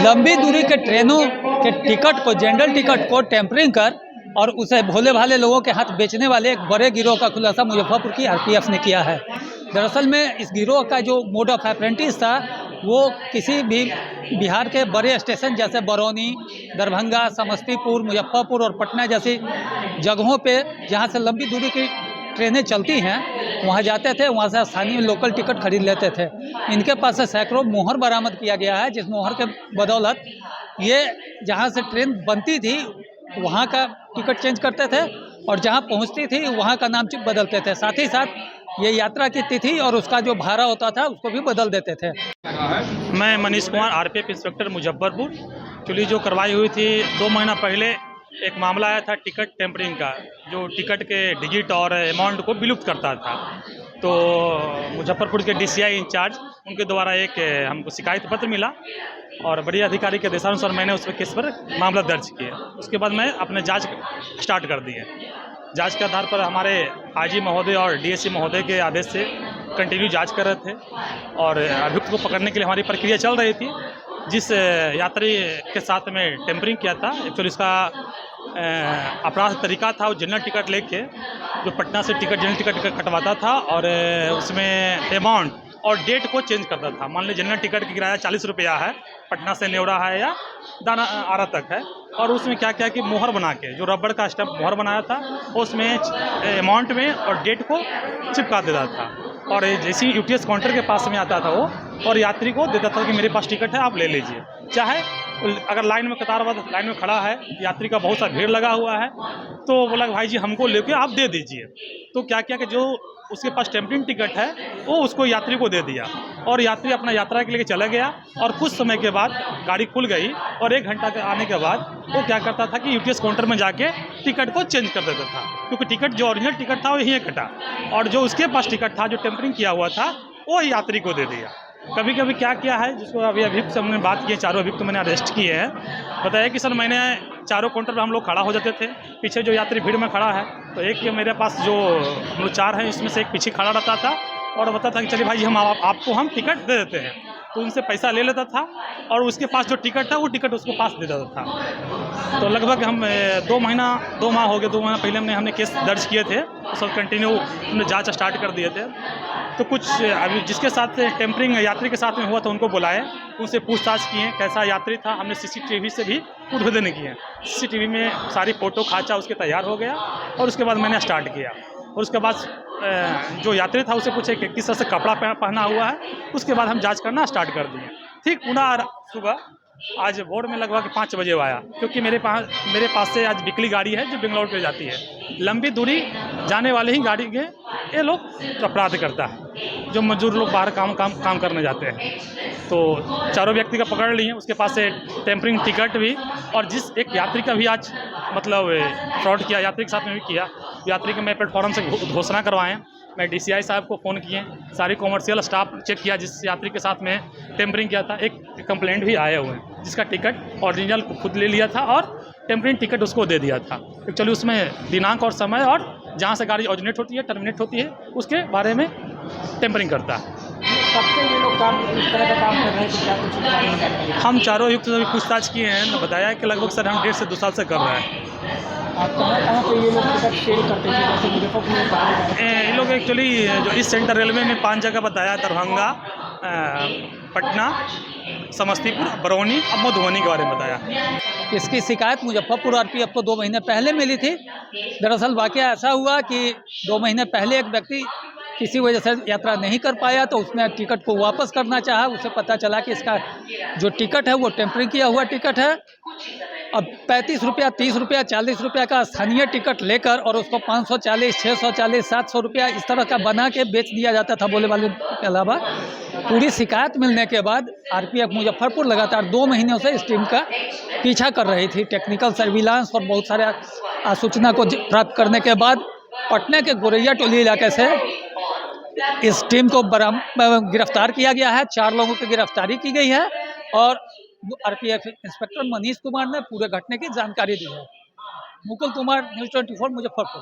लंबी दूरी के ट्रेनों के टिकट को, जनरल टिकट को टेम्परिंग कर और उसे भोले भाले लोगों के हाथ बेचने वाले एक बड़े गिरोह का खुलासा मुजफ्फरपुर की आरपीएफ ने किया है। दरअसल में इस गिरोह का जो मोड ऑफ ऑपरेंडिस था वो किसी भी बिहार के बड़े स्टेशन जैसे बरौनी, दरभंगा, समस्तीपुर, मुजफ्फरपुर और पटना जैसी जगहों पे जहाँ से लंबी दूरी की ट्रेनें चलती हैं वहाँ जाते थे, वहाँ से स्थानीय लोकल टिकट खरीद लेते थे। इनके पास से सैकड़ों मोहर बरामद किया गया है, जिस मोहर के बदौलत ये जहाँ से ट्रेन बनती थी वहाँ का टिकट चेंज करते थे और जहाँ पहुँचती थी वहाँ का नाम चिप बदलते थे। साथ ही साथ ये यात्रा की तिथि और उसका जो भाड़ा होता था उसको भी बदल देते थे। मैं Manish Kumar, RPF inspector Muzaffarpur. Actually जो कार्रवाई हुई थी 2 महीना पहले एक मामला आया था टिकट टेम्परिंग का, जो टिकट के डिजिट और अमाउंट को विलुप्त करता था। तो मुजफ्फरपुर के डीसीआई इंचार्ज उनके द्वारा एक हमको शिकायत पत्र मिला और बड़ी अधिकारी के देशानुसार मैंने उस केस पर मामला दर्ज किया। उसके बाद मैं अपने जांच स्टार्ट कर दिए। जांच के आधार पर हमारे आईजी महोदय और डीएससी महोदय के आदेश से कंटिन्यू जांच कर रहे थे और अभियुक्त को पकड़ने के लिए हमारी प्रक्रिया चल रही थी। जिस यात्री के साथ में टेम्परिंग किया था, एक्चुअली इसका अपराध तरीका था वो जनरल टिकट लेके जो पटना से जनरल टिकट कटवाता था और उसमें अमाउंट और डेट को चेंज करता था। मान लीजिए जनरल टिकट की किराया 40 रुपया है, पटना से नेवरा है या दाना आरा तक है, और उसमें क्या क्या कि मोहर बना के जो रबड़ का स्टैम्प मोहर बनाया था उसमें अमाउंट में और डेट को चिपका देता था। और जैसे ही यूटीएस काउंटर के पास में आता था वो और यात्री को देता था कि मेरे पास टिकट है, आप ले लीजिए। चाहे अगर लाइन में कतारबद्ध लाइन में खड़ा है, यात्री का बहुत सा भीड़ लगा हुआ है, तो बोला भाई जी हमको लेके आप दे दीजिए। तो क्या क्या कि जो उसके पास टेम्परिंग टिकट है वो उसको यात्री को दे दिया और यात्री अपना यात्रा के लिए चला गया। और कुछ समय के बाद गाड़ी खुल गई और 1 घंटा के आने के बाद वो क्या करता था कि यूटीएस काउंटर में जाके टिकट को चेंज कर देता था, क्योंकि टिकट जो ओरिजिनल टिकट था वो यहीं कटा और जो उसके पास टिकट था जो टेम्परिंग किया हुआ था वो यात्री को दे दिया। कभी कभी क्या किया है, जिसको अभी अभियुक्त से हमने बात की है, 4 अभियुक्त मैंने अरेस्ट किए हैं। बताया कि सर मैंने 4 काउंटर पर हम लोग खड़ा हो जाते थे, पीछे जो यात्री भीड़ में खड़ा है तो एक मेरे पास जो हम लोग 4 हैं इसमें से एक पीछे खड़ा रहता था और बताता था कि चलिए भाई जी हम आपको हम टिकट दे देते हैं। तो उनसे पैसा ले लेता था और उसके पास जो टिकट था वो टिकट उसको पास दे देता था। तो लगभग हम 2 माह हो गए, 2 महीना पहले हमने केस दर्ज किए थे, उस वक्त कंटिन्यू हमने जाँच स्टार्ट कर दिए थे। तो कुछ अभी जिसके साथ टेम्परिंग यात्री के साथ में हुआ था उनको बुलाए, उनसे पूछताछ किए कैसा यात्री था। हमने सीसीटीवी से भी उद्भेदन किए। सीसीटीवी में सारी फ़ोटो खाचा उसके तैयार हो गया और उसके बाद मैंने स्टार्ट किया। और उसके बाद जो यात्री था उसे पूछे कि किस तरह से कपड़ा पहना हुआ है, उसके बाद हम जांच करना स्टार्ट कर दिए। ठीक पुनः सुबह आज भोर में लगभग 5 बजे आया, क्योंकि मेरे पास से आज बिकली गाड़ी है जो बेंगलौर के जाती है। लंबी दूरी जाने वाले ही गाड़ी के ये लोग अपराध करता है, जो मजदूर लोग बाहर काम करने जाते हैं। तो 4 व्यक्ति का पकड़ लिए, उसके पास से टेम्परिंग टिकट भी और जिस एक यात्री का भी आज मतलब फ्रॉड किया, यात्री के साथ में भी किया। यात्री के मैं प्लेटफॉर्म से घोषणा करवाएं, मैं डीसीआई साहब को फ़ोन किए, सारी कॉमर्शियल स्टाफ चेक किया जिस यात्री के साथ में टेम्परिंग किया था। एक कंप्लेंट भी आए हुए हैं जिसका टिकट ओरिजिनल खुद ले लिया था और टेम्परिंग टिकट उसको दे दिया था। एक्चुअली उसमें दिनांक और समय और जहाँ से गाड़ी ओरिजिनेट होती है टर्मिनेट होती है उसके बारे में टेम्परिंग करता है। कब से ये लोग इस तरह का काम कर रहे हैं कि क्या कुछ हम 4 युक्त से भी पूछताछ किए हैं, बताया कि लगभग सर हम 1.5 से 2 साल से कर रहे हैं। आप कहाँ पे ये लोग टिकट सेल करते थे, जैसे मुजफ्फरपुर में बाहर ये लोग एक्चुअली जो इस सेंट्रल रेलवे में 5 जगह बताया, दरभंगा, पटना, समस्तीपुर, बरौनी और मधुबनी के बारे में बताया। इसकी शिकायत मुजफ्फरपुर आरपीएफ को 2 महीने पहले मिली थी। दरअसल वाकया ऐसा हुआ कि 2 महीने पहले एक व्यक्ति किसी वजह से यात्रा नहीं कर पाया तो उसने टिकट को वापस करना चाहा। उसे पता चला कि इसका जो टिकट है वो टेम्परिंग किया हुआ टिकट है। अब 35 रुपया, 30 रुपया, 40 रुपया का स्थानीय टिकट लेकर और उसको 540, 640, 700 रुपया इस तरह का बना के बेच दिया जाता था बोले वाले के अलावा। पूरी शिकायत मिलने के बाद आरपीएफ मुजफ्फरपुर लगातार 2 महीनों से इस टीम का पीछा कर रही थी। टेक्निकल सर्विलांस और बहुत सारे सूचना को प्राप्त करने के बाद पटना के गोरैया टोली इलाके से इस टीम को गिरफ्तार किया गया है। 4 लोगों की गिरफ्तारी की गई है और आरपीएफ इंस्पेक्टर मनीष कुमार ने पूरे घटने की जानकारी दी है। मुकुल कुमार, न्यूज़ 24 मुजफ्फरपुर।